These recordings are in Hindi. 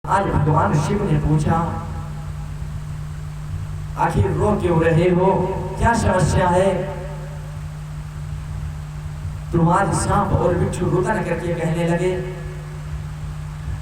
आज भगवान शिव ने पूछा, आखिर रो क्यों रहे हो, क्या समस्या है? तो आज सांप और बिच्छू रुदन करके कहने लगे,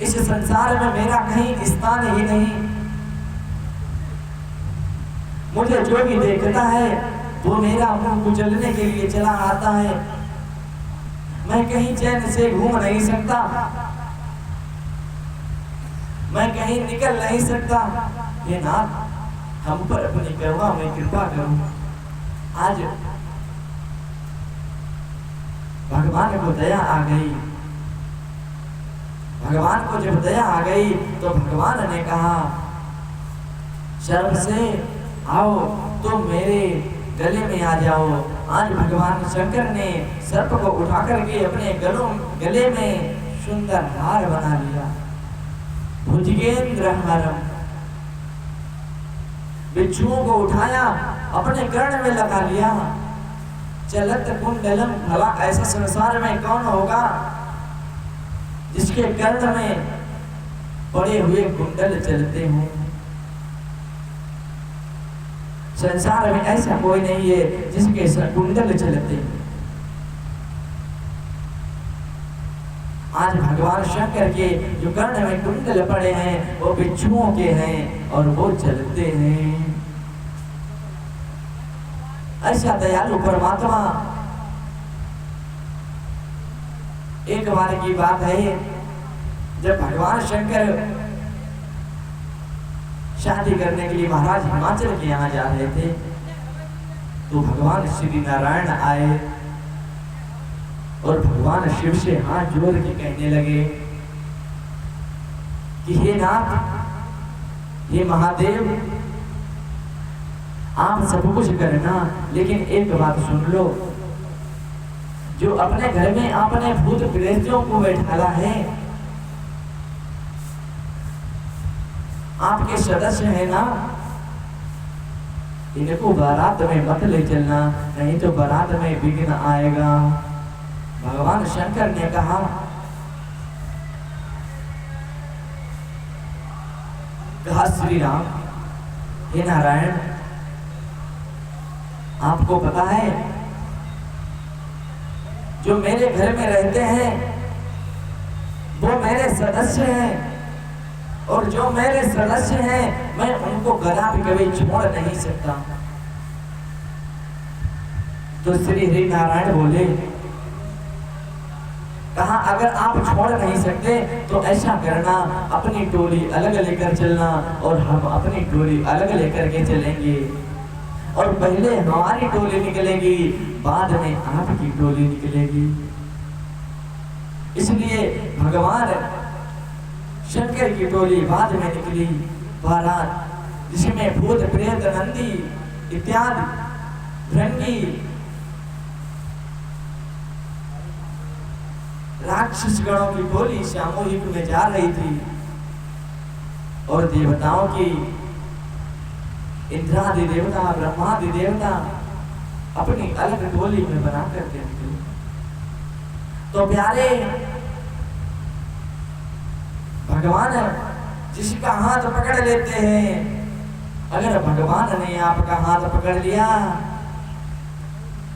इस संसार में मेरा कहीं स्थान ही नहीं। मुझे जो भी देखता है वो मेरा मुंह कुचलने के लिए चला आता है। मैं कहीं चैन से घूम नहीं सकता, मैं कहीं निकल नहीं सकता। ये नाथ, हम पर अपनी करुणा में कृपा करो। आज भगवान को दया आ गई। भगवान को जब दया आ गई तो भगवान ने कहा, सर्प से आओ तुम मेरे गले में आ जाओ। आज भगवान शंकर ने सर्प को उठा करके अपने गले में सुंदर हार बना लिया। भुजगेंद्र हारम। बिच्छुओं को उठाया, अपने कर्ण में लगा लिया। चलत कुंडलम, भला ऐसा संसार में कौन होगा जिसके कर्ण में पड़े हुए कुंडल चलते हों? संसार में ऐसा कोई नहीं है जिसके कुंडल चलते हैं। आज भगवान शंकर के जो कर्ण में कुंडल पड़े हैं वो बिच्छुओं के हैं और वो चलते हैं। ऐसा दयालु परमात्मा। एक बार की बात है, जब भगवान शंकर शादी करने के लिए महाराज हिमाचल के यहाँ जा रहे थे तो भगवान श्री नारायण आए और भगवान शिव से हाथ जोड़ के कहने लगे कि हे नाथ, हे महादेव, आप सब कुछ करना, लेकिन एक बात सुन लो। जो अपने घर में आपने भूत प्रेतों को बैठाला है, आपके सदस्य है ना, इनको बारात में मत ले चलना, नहीं तो बारात में विघ्न आएगा। भगवान शंकर ने कहा, श्री राम, हे नारायण, आपको पता है जो मेरे घर में रहते हैं वो मेरे सदस्य हैं, और जो मेरे सदस्य हैं मैं उनको गला भी कभी छोड़ नहीं सकता। तो श्री हरि नारायण बोले, कहा अगर आप छोड़ नहीं सकते तो ऐसा करना, अपनी टोली अलग लेकर चलना और हम अपनी टोली अलग लेकर के चलेंगे, और पहले हमारी टोली निकलेगी, बाद में आपकी टोली निकलेगी। इसलिए भगवान शंकर की टोली बाद में निकली, बारात, जिसमें भूत प्रेत नंदी इत्यादि भृंगी राक्षस गणों की टोली सामूहिक में जा रही थी, और देवताओं की, इंद्रादि देवता, ब्रह्मादि देवता अपनी अलग टोली में बना करके निकले। तो प्यारे भगवान जिसका हाथ पकड़ लेते हैं, अगर भगवान ने आपका हाथ पकड़ लिया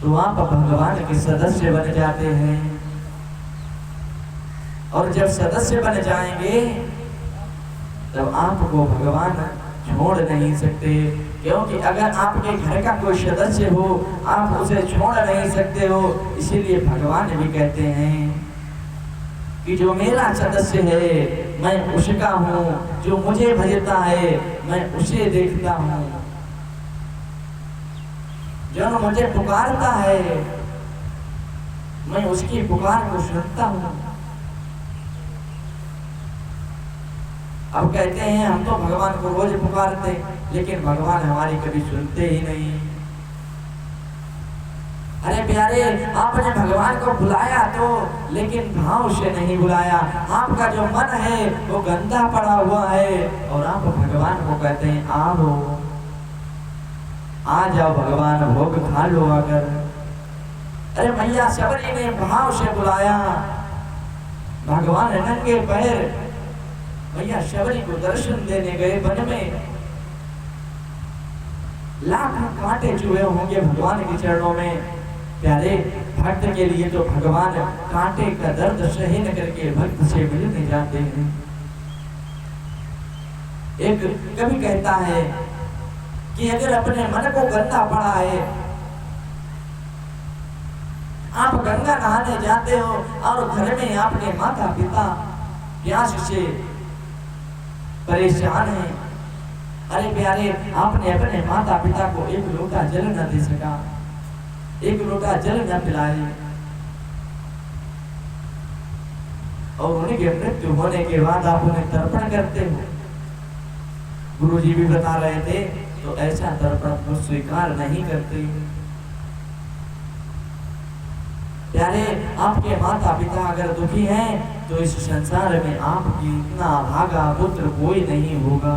तो आप भगवान के सदस्य बन जाते हैं, और जब सदस्य बन जाएंगे तब आपको भगवान छोड़ नहीं सकते, क्योंकि अगर आपके घर का कोई सदस्य हो आप उसे छोड़ नहीं सकते हो। इसीलिए भगवान भी कहते हैं कि जो मेरा सदस्य है मैं उसका हूँ, जो मुझे भजता है मैं उसे देखता हूँ, जो मुझे पुकारता है मैं उसकी पुकार को सुनता हूँ। अब कहते हैं हम तो भगवान को रोज पुकारते, लेकिन भगवान हमारी कभी सुनते ही नहीं। अरे प्यारे, आपने भगवान को बुलाया तो, लेकिन भाव से नहीं बुलाया। आपका जो मन है वो गंदा पड़ा हुआ है, और आप भगवान को कहते हैं आओ, आ जाओ भगवान, भोग खा लो आकर। अरे मैया सबरी ने भाव से बुलाया, भगवान नंगे पैर मैया शबरी को दर्शन देने गए वन में, लाखों कांटे चुभे होंगे भगवान के चरणों में। प्यारे भक्त के लिए तो भगवान कांटे का दर्द सहन करके भक्त से मिलने जाते हैं। एक कवि कहता है कि अगर अपने मन को गंदा पड़ा है, आप गंगा नहाने जाते हो और घर में आपके माता पिता प्यास से परेशान हैं, अरे प्यारे आपने अपने माता पिता को एक लोटा जल न दे सका, एक लोटा जल न पिलाए, और उनके मृत्यु होने के बाद आप उन्हें तर्पण करते हो। गुरुजी भी बता रहे थे, तो ऐसा तर्पण को स्वीकार नहीं करते। प्यारे आपके माता पिता अगर दुखी हैं तो इस संसार में आपकी इतना भागा पुत्र कोई नहीं होगा।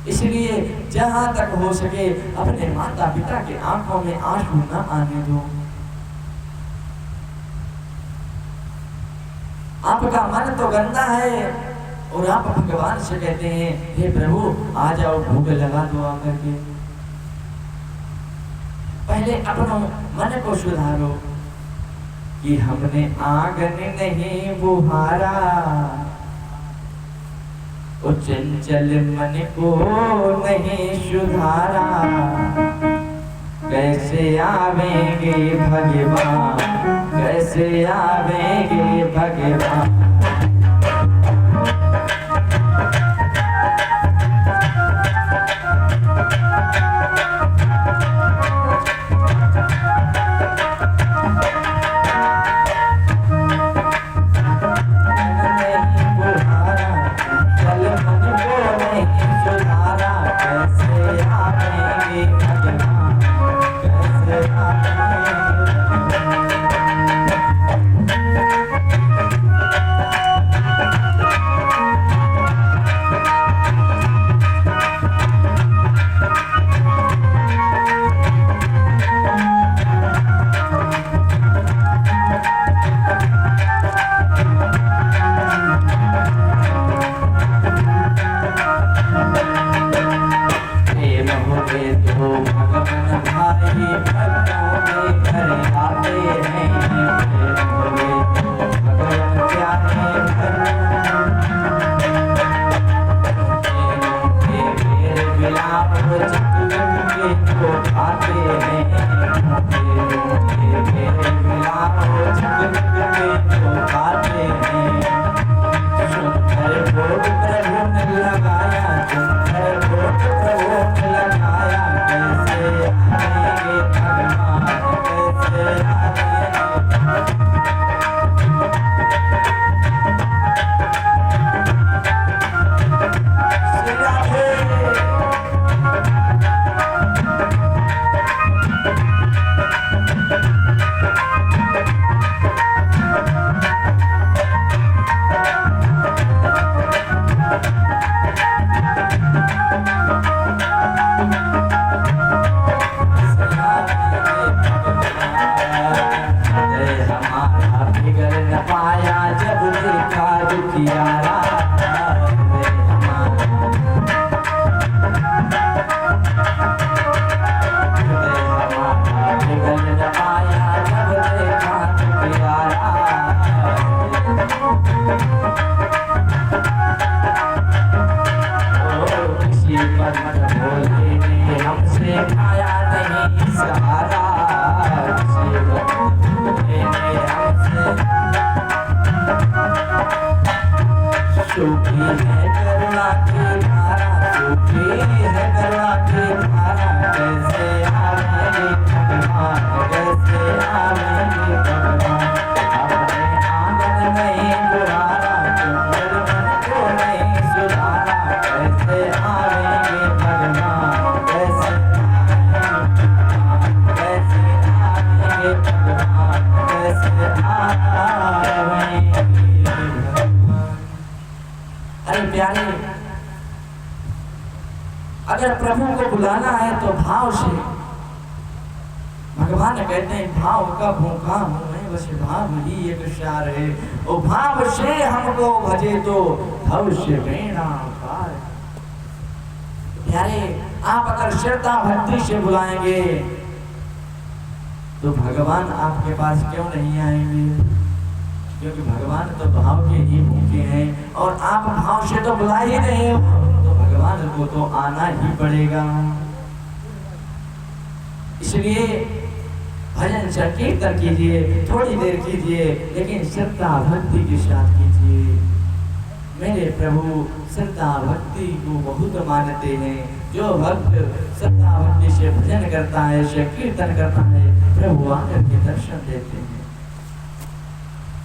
इसलिए जहां तक हो सके अपने माता पिता के आंखों में आंसू न आने दो। आपका मन तो गंदा है और आप भगवान से कहते हैं, हे प्रभु आ जाओ भूख लगा दो आकर के। पहले अपना मन को सुधारो कि हमने आंगन नहीं बुहारा, ओ चंचल मन को नहीं सुधारा, कैसे आवेंगे भगवान, कैसे आवेंगे भगवान। अगर प्रभु को बुलाना है तो भाव से। भगवान कहते हैं भाव का भूखा हूं मैं, बस भाव ही एक सार है। ओ भाव से हमको भजे तो भविष्य बेड़ा पार। प्यारे, आप अगर श्रद्धा भक्ति से बुलाएंगे तो भगवान आपके पास क्यों नहीं आएंगे? क्योंकि भगवान तो भाव के ही भूखे हैं और आप भाव से तो बुला ही नहीं हो, तो भगवान को तो आना ही पड़ेगा। इसलिए भजन संकीर्तन कीजिए, थोड़ी देर कीजिए, लेकिन श्रद्धा भक्ति के साथ कीजिए। मेरे प्रभु श्रद्धा भक्ति को बहुत मानते हैं। जो भक्त श्रद्धा भक्ति से भजन करता है, से कीर्तन करता है, प्रभु आकर के दर्शन देते हैं।